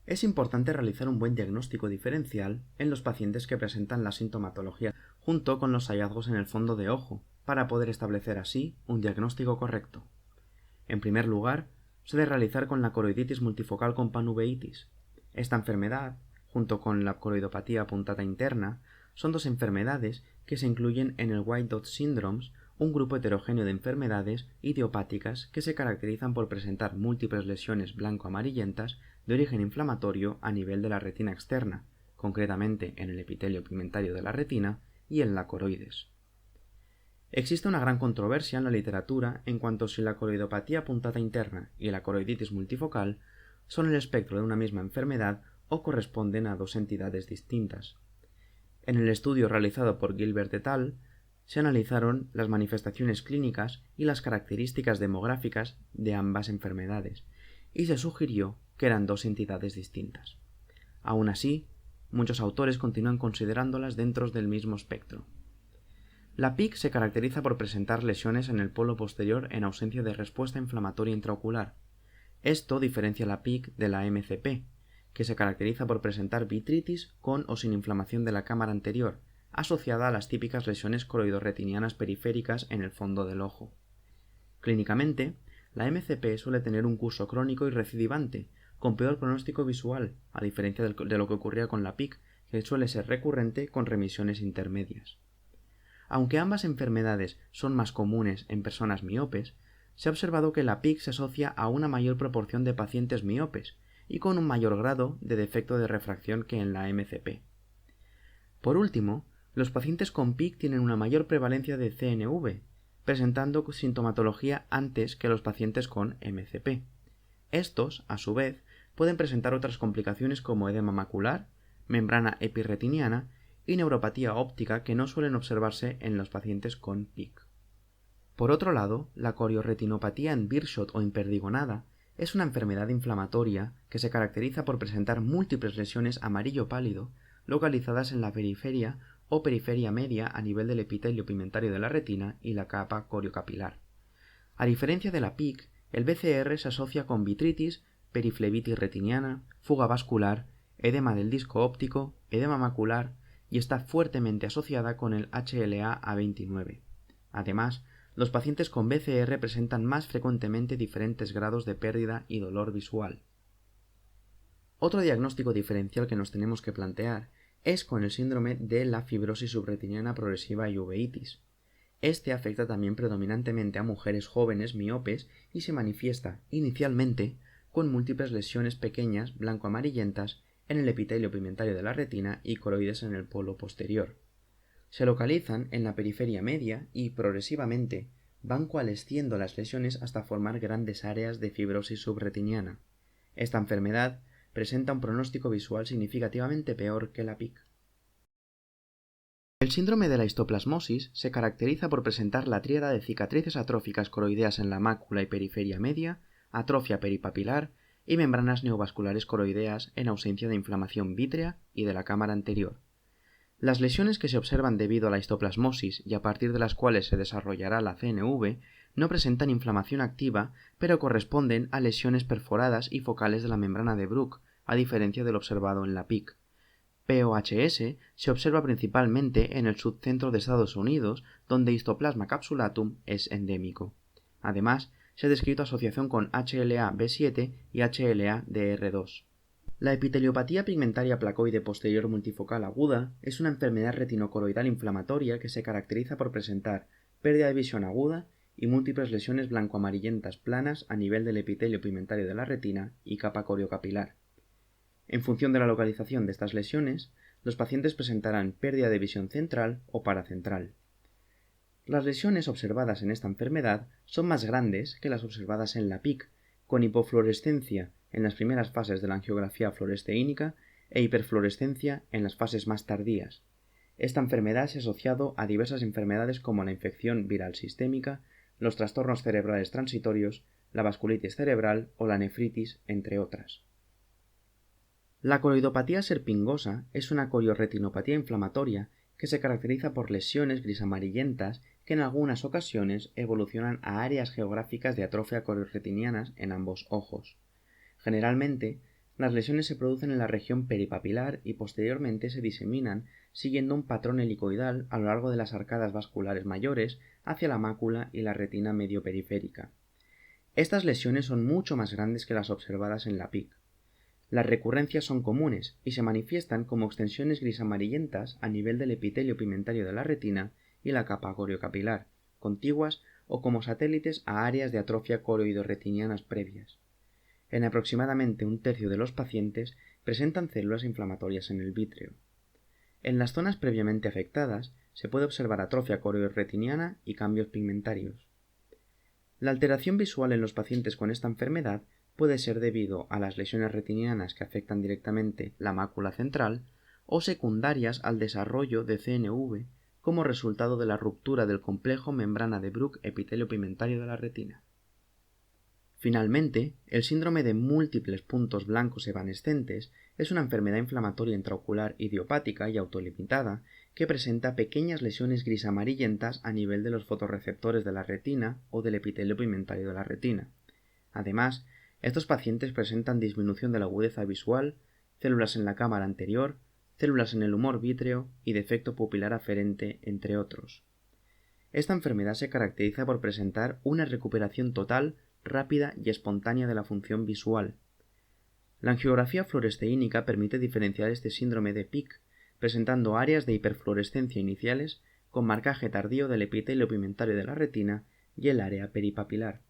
Es importante realizar un buen diagnóstico diferencial en los pacientes que presentan la sintomatología junto con los hallazgos en el fondo de ojo, para poder establecer así un diagnóstico correcto. En primer lugar, se debe realizar con la coroiditis multifocal con panuveitis. Esta enfermedad, junto con la coroidopatía puntata interna, son dos enfermedades que se incluyen en el White Dot Syndromes, un grupo heterogéneo de enfermedades idiopáticas que se caracterizan por presentar múltiples lesiones blanco-amarillentas de origen inflamatorio a nivel de la retina externa, concretamente en el epitelio pigmentario de la retina y en la coroides. Existe una gran controversia en la literatura en cuanto a si la coroidopatía puntata interna y la coroiditis multifocal son el espectro de una misma enfermedad o corresponden a dos entidades distintas. En el estudio realizado por Gilbert et al. Se analizaron las manifestaciones clínicas y las características demográficas de ambas enfermedades, y se sugirió que eran dos entidades distintas. Aún así, muchos autores continúan considerándolas dentro del mismo espectro. La PIC se caracteriza por presentar lesiones en el polo posterior en ausencia de respuesta inflamatoria intraocular. Esto diferencia la PIC de la MCP, que se caracteriza por presentar vitritis con o sin inflamación de la cámara anterior, asociada a las típicas lesiones coroidorretinianas periféricas en el fondo del ojo. Clínicamente, la MCP suele tener un curso crónico y recidivante, con peor pronóstico visual, a diferencia de lo que ocurría con la PIC, que suele ser recurrente con remisiones intermedias. Aunque ambas enfermedades son más comunes en personas miopes, se ha observado que la PIC se asocia a una mayor proporción de pacientes miopes y con un mayor grado de defecto de refracción que en la MCP. Por último, los pacientes con PIC tienen una mayor prevalencia de CNV, presentando sintomatología antes que los pacientes con MCP. Estos, a su vez, pueden presentar otras complicaciones como edema macular, membrana epirretiniana y neuropatía óptica que no suelen observarse en los pacientes con PIC. Por otro lado, la corioretinopatía en Birdshot o imperdigonada es una enfermedad inflamatoria que se caracteriza por presentar múltiples lesiones amarillo pálido localizadas en la periferia o periferia media a nivel del epitelio pigmentario de la retina y la capa coriocapilar. A diferencia de la PIC, el BCR se asocia con vitritis, periflebitis retiniana, fuga vascular, edema del disco óptico, edema macular y está fuertemente asociada con el HLA-A29. Además, los pacientes con BCR presentan más frecuentemente diferentes grados de pérdida y dolor visual. Otro diagnóstico diferencial que nos tenemos que plantear es con el síndrome de la fibrosis subretiniana progresiva y uveitis. Este afecta también predominantemente a mujeres jóvenes miopes y se manifiesta inicialmente con múltiples lesiones pequeñas blanco-amarillentas en el epitelio pigmentario de la retina y coroides en el polo posterior. Se localizan en la periferia media y, progresivamente, van coalesciendo las lesiones hasta formar grandes áreas de fibrosis subretiniana. Esta enfermedad presenta un pronóstico visual significativamente peor que la PIC. El síndrome de la histoplasmosis se caracteriza por presentar la tríada de cicatrices atróficas coroideas en la mácula y periferia media, atrofia peripapilar y membranas neovasculares coroideas en ausencia de inflamación vítrea y de la cámara anterior. Las lesiones que se observan debido a la histoplasmosis y a partir de las cuales se desarrollará la CNV no presentan inflamación activa, pero corresponden a lesiones perforadas y focales de la membrana de Bruch, a diferencia del observado en la PIC. POHS se observa principalmente en el subcentro de Estados Unidos, donde Histoplasma capsulatum es endémico. Además, se ha descrito asociación con HLA-B7 y HLA-DR2. La epiteliopatía pigmentaria placoide posterior multifocal aguda es una enfermedad retinocoroidal inflamatoria que se caracteriza por presentar pérdida de visión aguda y múltiples lesiones blanco-amarillentas planas a nivel del epitelio pigmentario de la retina y capa coriocapilar. En función de la localización de estas lesiones, los pacientes presentarán pérdida de visión central o paracentral. Las lesiones observadas en esta enfermedad son más grandes que las observadas en la PIC, con hipofluorescencia en las primeras fases de la angiografía fluoresceínica e hiperfluorescencia en las fases más tardías. Esta enfermedad se ha asociado a diversas enfermedades como la infección viral sistémica, los trastornos cerebrales transitorios, la vasculitis cerebral o la nefritis, entre otras. La coroidopatía serpingosa es una corioretinopatía inflamatoria que se caracteriza por lesiones gris-amarillentas que en algunas ocasiones evolucionan a áreas geográficas de atrofia corioretinianas en ambos ojos. Generalmente Las lesiones se producen en la región peripapilar y posteriormente se diseminan siguiendo un patrón helicoidal a lo largo de las arcadas vasculares mayores hacia la mácula y la retina medioperiférica. Estas lesiones son mucho más grandes que las observadas en la PIC. Las recurrencias son comunes y se manifiestan como extensiones gris-amarillentas a nivel del epitelio pigmentario de la retina y la capa coriocapilar, contiguas o como satélites a áreas de atrofia coroidorretinianas previas. En aproximadamente un tercio de los pacientes presentan células inflamatorias en el vítreo. En las zonas previamente afectadas se puede observar atrofia coroidorretiniana y cambios pigmentarios. La alteración visual en los pacientes con esta enfermedad puede ser debido a las lesiones retinianas que afectan directamente la mácula central o secundarias al desarrollo de CNV como resultado de la ruptura del complejo membrana de Bruch epitelio pigmentario de la retina. Finalmente, el síndrome de múltiples puntos blancos evanescentes es una enfermedad inflamatoria intraocular idiopática y autolimitada que presenta pequeñas lesiones gris-amarillentas a nivel de los fotorreceptores de la retina o del epitelio pigmentario de la retina. Además, estos pacientes presentan disminución de la agudeza visual, células en la cámara anterior, células en el humor vítreo y defecto pupilar aferente, entre otros. Esta enfermedad se caracteriza por presentar una recuperación total, rápida y espontánea de la función visual. La angiografía fluoresceínica permite diferenciar este síndrome de PIC, presentando áreas de hiperfluorescencia iniciales con marcaje tardío del epitelio pigmentario de la retina y el área peripapilar.